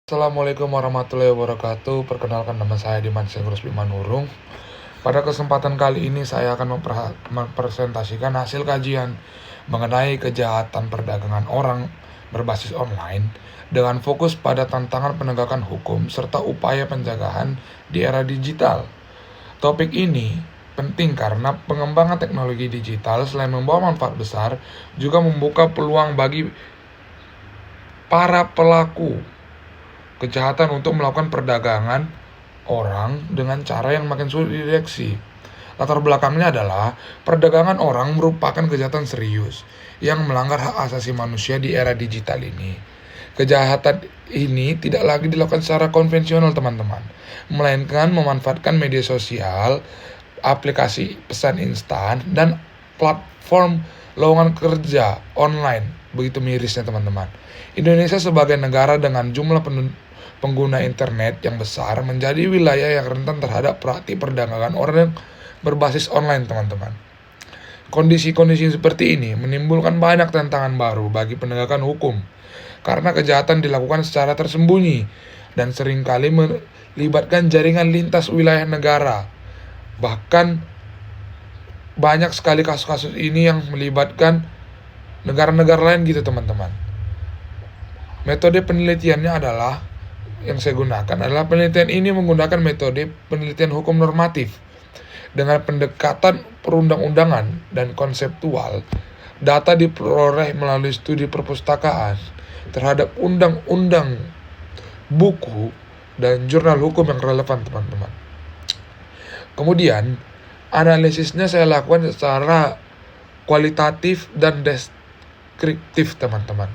Assalamualaikum warahmatullahi wabarakatuh. Perkenalkan, nama saya Diman Sengurus Bimanurung. Pada kesempatan kali ini saya akan mempresentasikan hasil kajian mengenai kejahatan perdagangan orang berbasis online dengan fokus pada tantangan penegakan hukum serta upaya pencegahan di era digital. Topik ini penting karena pengembangan teknologi digital selain membawa manfaat besar, juga membuka peluang bagi para pelaku kejahatan untuk melakukan perdagangan orang dengan cara yang makin sulit dideteksi. Latar belakangnya adalah perdagangan orang merupakan kejahatan serius yang melanggar hak asasi manusia di era digital ini. Kejahatan ini tidak lagi dilakukan secara konvensional, teman-teman, melainkan memanfaatkan media sosial, aplikasi pesan instan, dan platform lowongan kerja online. Begitu mirisnya, teman-teman. Indonesia sebagai negara dengan jumlah pengguna internet yang besar menjadi wilayah yang rentan terhadap praktik perdagangan orang yang berbasis online, teman-teman. Kondisi-kondisi seperti ini menimbulkan banyak tantangan baru bagi penegakan hukum karena kejahatan dilakukan secara tersembunyi dan seringkali melibatkan jaringan lintas wilayah negara. Bahkan banyak sekali kasus-kasus ini yang melibatkan negara-negara lain gitu, teman-teman. Metode penelitiannya yang saya gunakan adalah penelitian ini menggunakan metode penelitian hukum normatif dengan pendekatan perundang-undangan dan konseptual. Data diperoleh melalui studi perpustakaan terhadap undang-undang, buku, dan jurnal hukum yang relevan, teman-teman. Kemudian, analisisnya saya lakukan secara kualitatif dan deskriptif, teman-teman.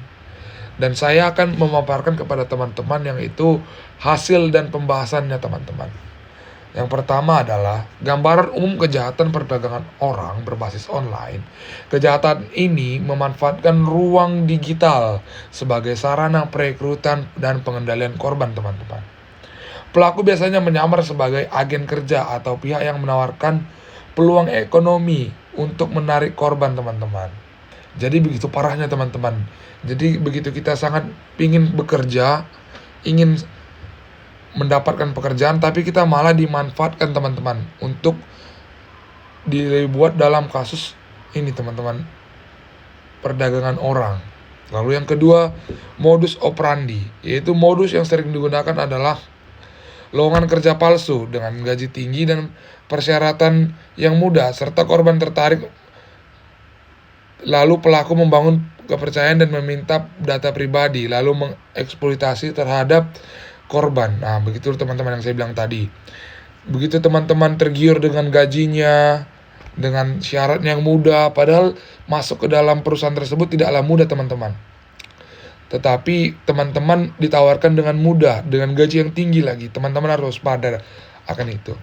Dan saya akan memaparkan kepada teman-teman yang itu hasil dan pembahasannya, teman-teman. Yang pertama adalah gambaran umum kejahatan perdagangan orang berbasis online. Kejahatan ini memanfaatkan ruang digital sebagai sarana perekrutan dan pengendalian korban, teman-teman. Pelaku biasanya menyamar sebagai agen kerja atau pihak yang menawarkan peluang ekonomi untuk menarik korban, teman-teman. Jadi begitu parahnya, teman-teman. Jadi begitu kita sangat ingin bekerja, ingin mendapatkan pekerjaan, tapi kita malah dimanfaatkan, teman-teman, untuk dibuat dalam kasus ini, teman-teman, perdagangan orang. Lalu yang kedua, modus operandi, yaitu modus yang sering digunakan adalah lowongan kerja palsu dengan gaji tinggi dan persyaratan yang mudah, serta korban tertarik. Lalu pelaku membangun kepercayaan dan meminta data pribadi, lalu mengeksploitasi terhadap korban. Nah, begitu teman-teman yang saya bilang tadi. Begitu teman-teman tergiur dengan gajinya, dengan syarat yang mudah, padahal masuk ke dalam perusahaan tersebut tidaklah mudah, teman-teman. Tetapi teman-teman ditawarkan dengan mudah, dengan gaji yang tinggi lagi. Teman-teman harus waspada akan itu.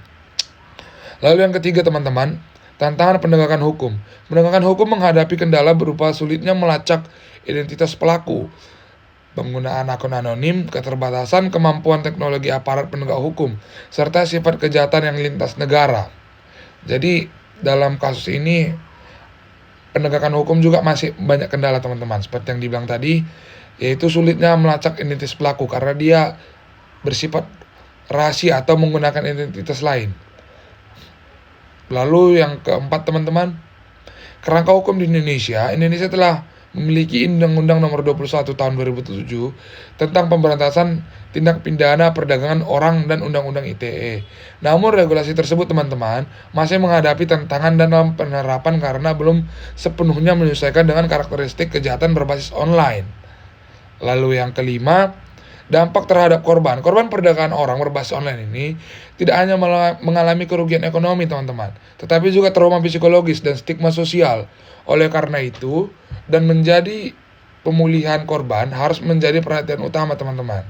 Lalu yang ketiga, teman-teman, tantangan penegakan hukum. Penegakan hukum menghadapi kendala berupa sulitnya melacak identitas pelaku, penggunaan akun anonim, keterbatasan kemampuan teknologi aparat penegak hukum, serta sifat kejahatan yang lintas negara. Jadi dalam kasus ini penegakan hukum juga masih banyak kendala, teman-teman. Seperti yang dibilang tadi, yaitu sulitnya melacak identitas pelaku karena dia bersifat rahasia atau menggunakan identitas lain. Lalu yang keempat, teman-teman, kerangka hukum di Indonesia telah memiliki Undang-Undang Nomor 21 Tahun 2007 tentang pemberantasan tindak pidana perdagangan orang dan Undang-Undang ITE. Namun regulasi tersebut, teman-teman, masih menghadapi tantangan dalam penerapan karena belum sepenuhnya menyesuaikan dengan karakteristik kejahatan berbasis online. Lalu yang kelima, dampak terhadap korban. Korban perdagangan orang berbasis online ini tidak hanya mengalami kerugian ekonomi, teman-teman, tetapi juga trauma psikologis dan stigma sosial. Oleh karena itu, dan menjadi pemulihan korban harus menjadi perhatian utama, teman-teman.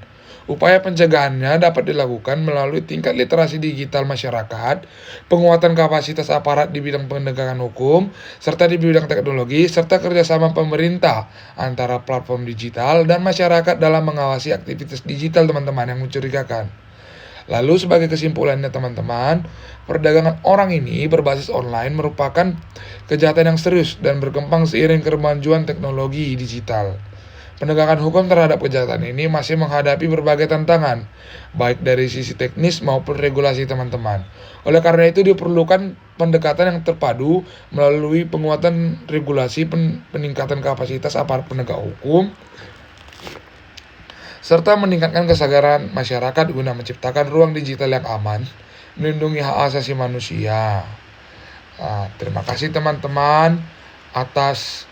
Upaya pencegahannya dapat dilakukan melalui tingkat literasi digital masyarakat, penguatan kapasitas aparat di bidang penegakan hukum, serta di bidang teknologi, serta kerjasama pemerintah antara platform digital dan masyarakat dalam mengawasi aktivitas digital, teman-teman, yang mencurigakan. Lalu sebagai kesimpulannya, teman-teman, perdagangan orang ini berbasis online merupakan kejahatan yang serius dan berkembang seiring kemajuan teknologi digital. Penegakan hukum terhadap kejahatan ini masih menghadapi berbagai tantangan, baik dari sisi teknis maupun regulasi teman-teman. Oleh karena itu diperlukan pendekatan yang terpadu melalui penguatan regulasi, peningkatan kapasitas aparat penegak hukum, serta meningkatkan kesadaran masyarakat guna menciptakan ruang digital yang aman, melindungi hak asasi manusia. Terima kasih teman-teman atas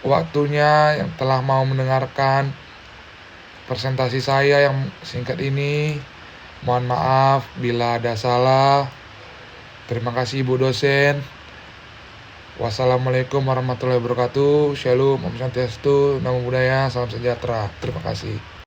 waktunya yang telah mau mendengarkan presentasi saya yang singkat ini. Mohon maaf bila ada salah. Terima kasih Ibu dosen. Wassalamualaikum warahmatullahi wabarakatuh. Shalom, Om Swastiastu, Namo Buddhaya, salam sejahtera. Terima kasih.